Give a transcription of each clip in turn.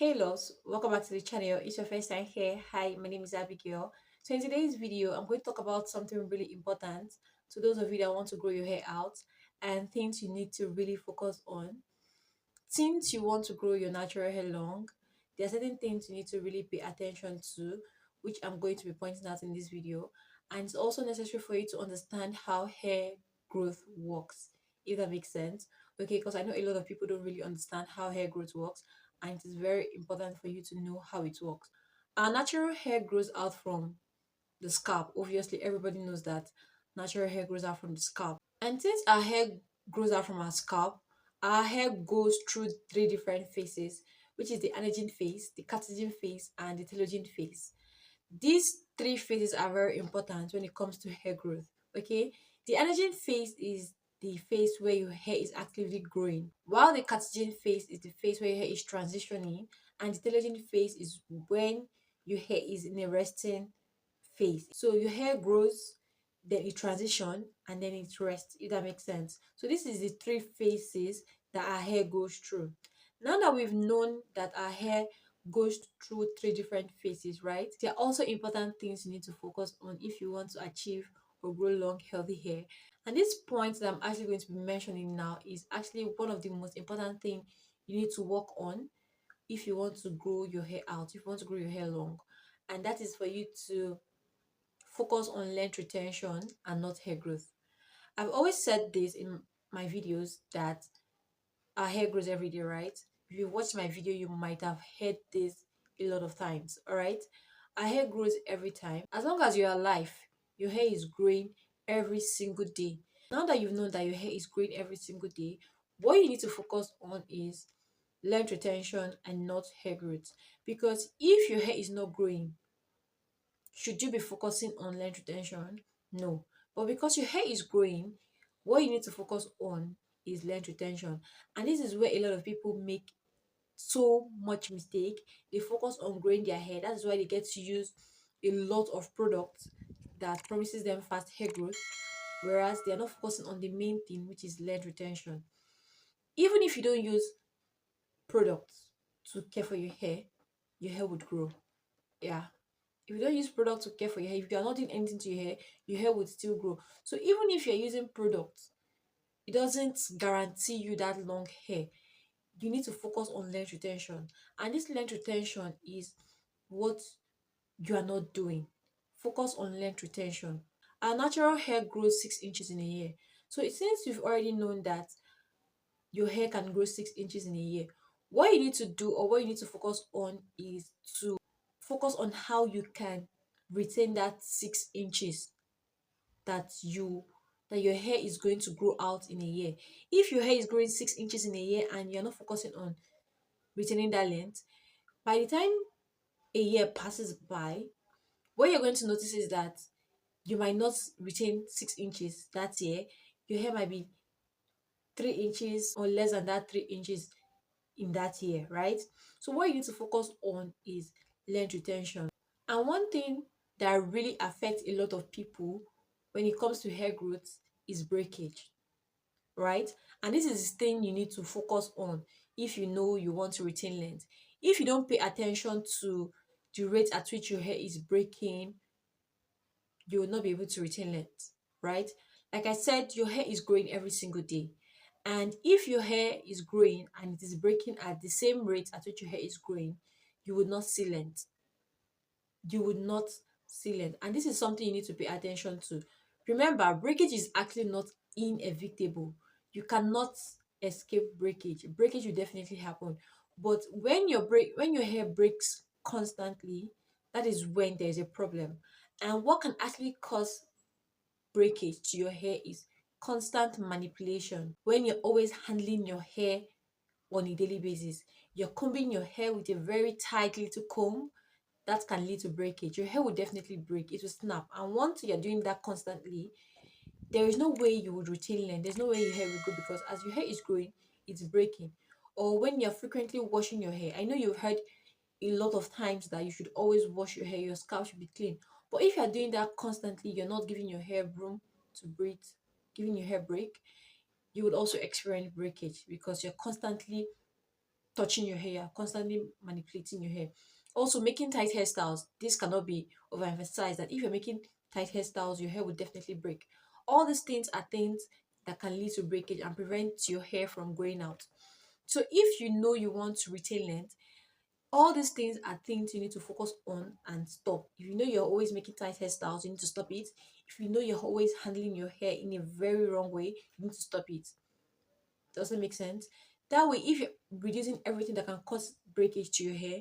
Hey loves, welcome back to the channel. It's your first time here. Hi, my name is Abigail. So in today's video, I'm going to talk about something really important to those of you that want to grow your hair out and things you need to really focus on. Since you want to grow your natural hair long, there are certain things you need to really pay attention to, which I'm going to be pointing out in this video. And it's also necessary for you to understand how hair growth works, if that makes sense. Okay, because I know a lot of people don't really understand how hair growth works, and it is very important for you to know how it works. Our natural hair grows out from the scalp. Obviously, everybody knows that natural hair grows out from the scalp. And since our hair grows out from our scalp, our hair goes through three different phases, which is the anagen phase, the catagen phase, and the telogen phase. These three phases are very important when it comes to hair growth. Okay, the anagen phase is the phase where your hair is actively growing, while the catagen phase is the phase where your hair is transitioning, and the telogen phase is when your hair is in a resting phase. So your hair grows, then it transition, and then it rests, if that makes sense. So this is the three phases that our hair goes through. Now that we've known that our hair goes through three different phases, right? There are also important things you need to focus on if you want to achieve or grow long, healthy hair. And this point that I'm actually going to be mentioning now is actually one of the most important thing you need to work on if you want to grow your hair out, if you want to grow your hair long. And that is for you to focus on length retention and not hair growth. I've always said this in my videos that our hair grows every day, right? If you watch my video, you might have heard this a lot of times, all right? Our hair grows every time. As long as you're alive, your hair is growing every single day. Now that you've known that your hair is growing every single day, what you need to focus on is length retention and not hair growth. Because if your hair is not growing, should you be focusing on length retention? No. But because your hair is growing, what you need to focus on is length retention. And this is where a lot of people make so much mistake. They focus on growing their hair. That's why they get to use a lot of products that promises them fast hair growth, whereas they're not focusing on the main thing, which is length retention. Even if you don't use products to care for your hair would grow. Yeah, if you don't use product to care for your hair, if you are not doing anything to your hair would still grow. So even if you're using products, it doesn't guarantee you that long hair. You need to focus on length retention, and this length retention is what you are not doing. Focus on length retention. Our natural hair grows 6 inches in a year. So since you've already known that your hair can grow 6 inches in a year, what you need to do or what you need to focus on is to focus on how you can retain that 6 inches that your hair is going to grow out in a year. If your hair is growing 6 inches in a year and you're not focusing on retaining that length, by the time a year passes by, what you're going to notice is that you might not retain 6 inches that year. Your hair might be 3 inches or less than that 3 inches in that year, right? So what you need to focus on is length retention. And one thing that really affects a lot of people when it comes to hair growth is breakage, right? And this is the thing you need to focus on if you know you want to retain length. If you don't pay attention to the rate at which your hair is breaking, you will not be able to retain length, right? Like I said, your hair is growing every single day. And if your hair is growing and it is breaking at the same rate at which your hair is growing, you would not see length. You would not see length. And this is something you need to pay attention to. Remember, breakage is actually not inevitable. You cannot escape breakage. Breakage will definitely happen. But when your hair breaks constantly, that is when there is a problem. And what can actually cause breakage to your hair is constant manipulation. When you're always handling your hair on a daily basis, you're combing your hair with a very tight little comb, that can lead to breakage. Your hair will definitely break, it will snap. And once you're doing that constantly, there is no way you would retain length. There's no way your hair will grow because as your hair is growing, it's breaking. Or when you're frequently washing your hair, I know you've heard a lot of times that you should always wash your hair, your scalp should be clean. But if you're doing that constantly, you're not giving your hair room to breathe, giving your hair break, you would also experience breakage because you're constantly touching your hair, constantly manipulating your hair. Also, making tight hairstyles. This cannot be overemphasized that if you're making tight hairstyles, your hair will definitely break. All these things are things that can lead to breakage and prevent your hair from growing out. So if you know you want to retain length, all these things are things you need to focus on and stop. If you know you're always making tight hairstyles, you need to stop it. If you know you're always handling your hair in a very wrong way, you need to stop it. Doesn't make sense. That way, if you're reducing everything that can cause breakage to your hair,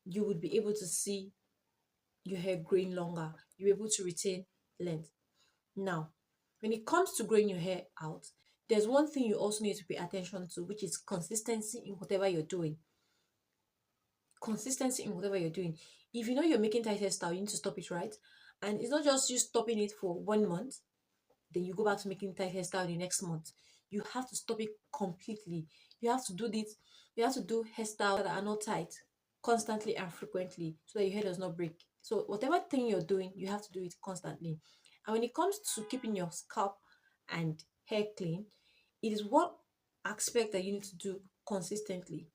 you would be able to see your hair growing longer. You're able to retain length. Now, when it comes to growing your hair out, there's one thing you also need to pay attention to, which is consistency in whatever you're doing. Consistency in whatever you're doing. If you know you're making tight hairstyle, you need to stop it, right? And it's not just you stopping it for 1 month, then you go back to making tight hairstyle the next month. You have to stop it completely. You have to do this. You have to do hairstyles that are not tight constantly and frequently so that your hair does not break. So whatever thing you're doing, you have to do it constantly. And when it comes to keeping your scalp and hair clean, it is one aspect that you need to do consistently.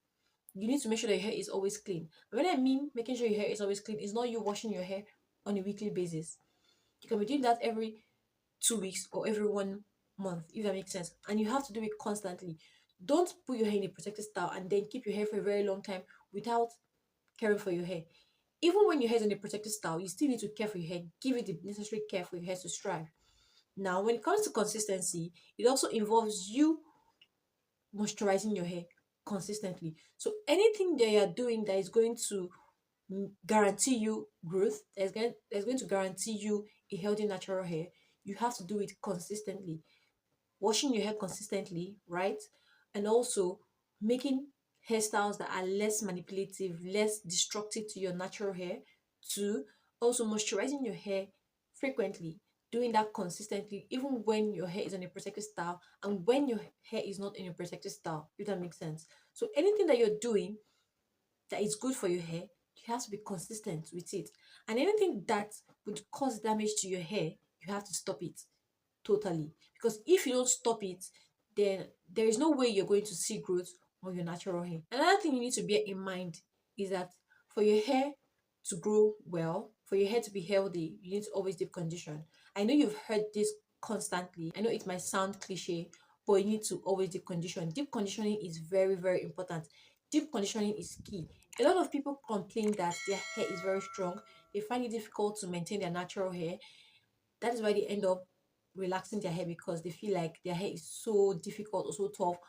You need to make sure that your hair is always clean. When I mean making sure your hair is always clean, it's not you washing your hair on a weekly basis. You can be doing that every 2 weeks or every 1 month, if that makes sense. And you have to do it constantly. Don't put your hair in a protected style and then keep your hair for a very long time without caring for your hair. Even when your hair is in a protected style, you still need to care for your hair. Give it the necessary care for your hair to strive. Now, when it comes to consistency, it also involves you moisturizing your hair consistently. So anything that you're doing that is going to guarantee you growth, that's going to guarantee you a healthy natural hair, you have to do it consistently. Washing your hair consistently, right? And also making hairstyles that are less manipulative, less destructive to your natural hair. Two, also moisturizing your hair frequently, doing that consistently, even when your hair is on a protected style and when your hair is not in a protected style, if that makes sense. So anything that you're doing that is good for your hair, you have to be consistent with it. And anything that would cause damage to your hair, you have to stop it totally. Because if you don't stop it, then there is no way you're going to see growth on your natural hair. Another thing you need to bear in mind is that for your hair to grow well, for your hair to be healthy, you need to always deep condition. I know you've heard this constantly. I know it might sound cliche, but you need to always deep condition. Deep conditioning is very, very important. Deep conditioning is key. A lot of people complain that their hair is very strong. They find it difficult to maintain their natural hair. That is why they end up relaxing their hair because they feel like their hair is so difficult or so tough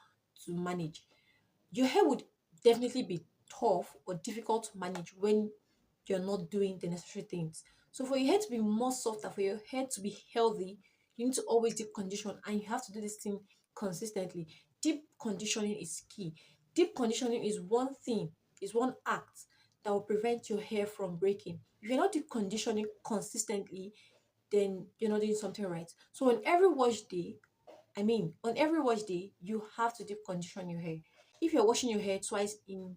to manage. Your hair would definitely be tough or difficult to manage when you're not doing the necessary things. So for your hair to be more softer, for your hair to be healthy, you need to always deep condition and you have to do this thing consistently. Deep conditioning is key. Deep conditioning is one thing, is one act that will prevent your hair from breaking. If you're not deep conditioning consistently, then you're not doing something right. So on every wash day, you have to deep condition your hair. If you're washing your hair twice in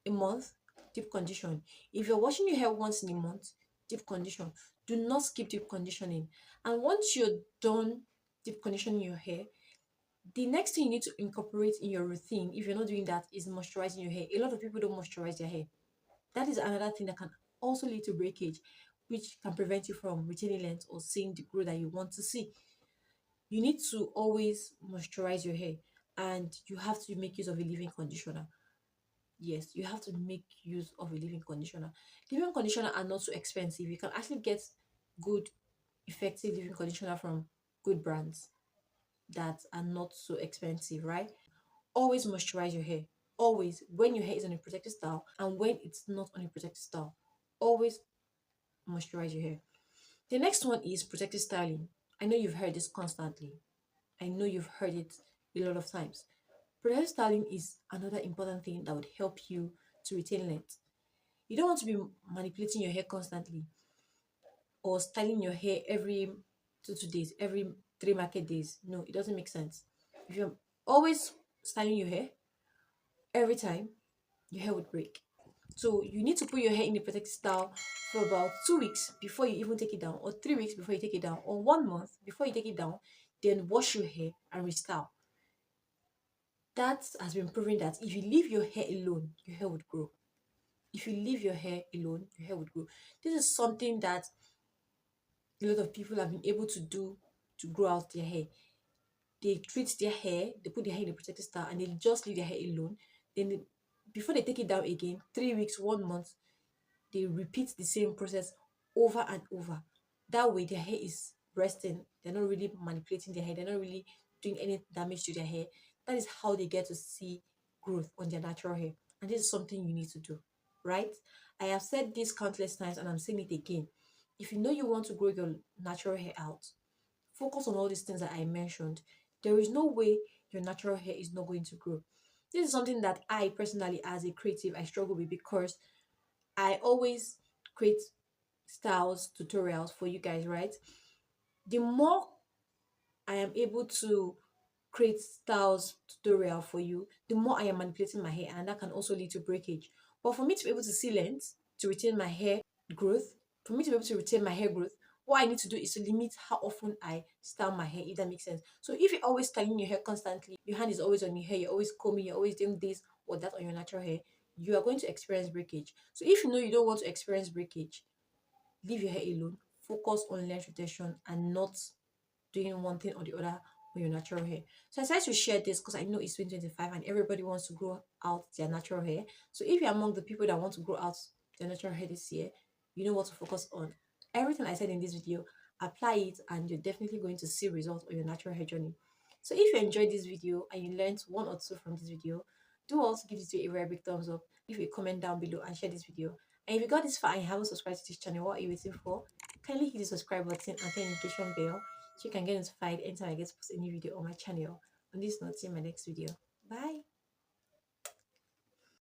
a month, deep condition. If you're washing your hair once in a month, deep condition. Do not skip deep conditioning. And once you're done deep conditioning your hair, the next thing you need to incorporate in your routine, if you're not doing that, is moisturizing your hair. A lot of people don't moisturize their hair. That is another thing that can also lead to breakage, which can prevent you from retaining length or seeing the growth that you want to see. You need to always moisturize your hair and you have to make use of a leave-in conditioner. Yes, you have to make use of a leave-in conditioner. Leave-in conditioner are not so expensive. You can actually get good, effective leave-in conditioner from good brands that are not so expensive, right? Always moisturize your hair. Always, when your hair is on a protected style and when it's not on a protected style, always moisturize your hair. The next one is protective styling. I know you've heard this constantly. I know you've heard it a lot of times. Protective styling is another important thing that would help you to retain length. You don't want to be manipulating your hair constantly or styling your hair every 2 days, every 3 market days. No, it doesn't make sense. If you're always styling your hair every time, your hair would break. So you need to put your hair in a protective style for about 2 weeks before you even take it down, or 3 weeks before you take it down, or 1 month before you take it down. Then wash your hair and restyle. That has been proven that if you leave your hair alone, your hair would grow. If you leave your hair alone, your hair would grow. This is something that a lot of people have been able to do to grow out their hair. They treat their hair, they put their hair in a protected style, and they just leave their hair alone. Then before they take it down again, 3 weeks, 1 month, they repeat the same process over and over. That way, their hair is resting. They're not really manipulating their hair. They're not really doing any damage to their hair. That is how they get to see growth on their natural hair. And this is something you need to do, right? I have said this countless times and I'm saying it again. If you know you want to grow your natural hair out, focus on all these things that I mentioned. There is no way your natural hair is not going to grow. This is something that I personally, as a creative, I struggle with because I always create styles tutorials for you guys, right? The more I am able to create styles tutorial for you, the more I am manipulating my hair, and that can also lead to breakage. But for me to be able to see length, to retain my hair growth, for me to be able to retain my hair growth, what I need to do is to limit how often I style my hair, if that makes sense. So if you're always styling your hair constantly, your hand is always on your hair, you're always combing, you're always doing this or that on your natural hair, you are going to experience breakage. So if you know you don't want to experience breakage, leave your hair alone. Focus on length retention and not doing one thing or the other on your natural hair. So I decided to share this because I know it's 2025 and everybody wants to grow out their natural hair. So if you're among the people that want to grow out their natural hair this year, you know what to focus on. Everything I said in this video, apply it and you're definitely going to see results on your natural hair journey. So if you enjoyed this video and you learned one or two from this video, do also give this video a very big thumbs up, leave a comment down below and share this video. And if you got this far and you haven't subscribed to this channel, what are you waiting for? Kindly hit the subscribe button and turn notification bell so you can get notified anytime I get to post a new video on my channel. On this note, see you in my next video. Bye.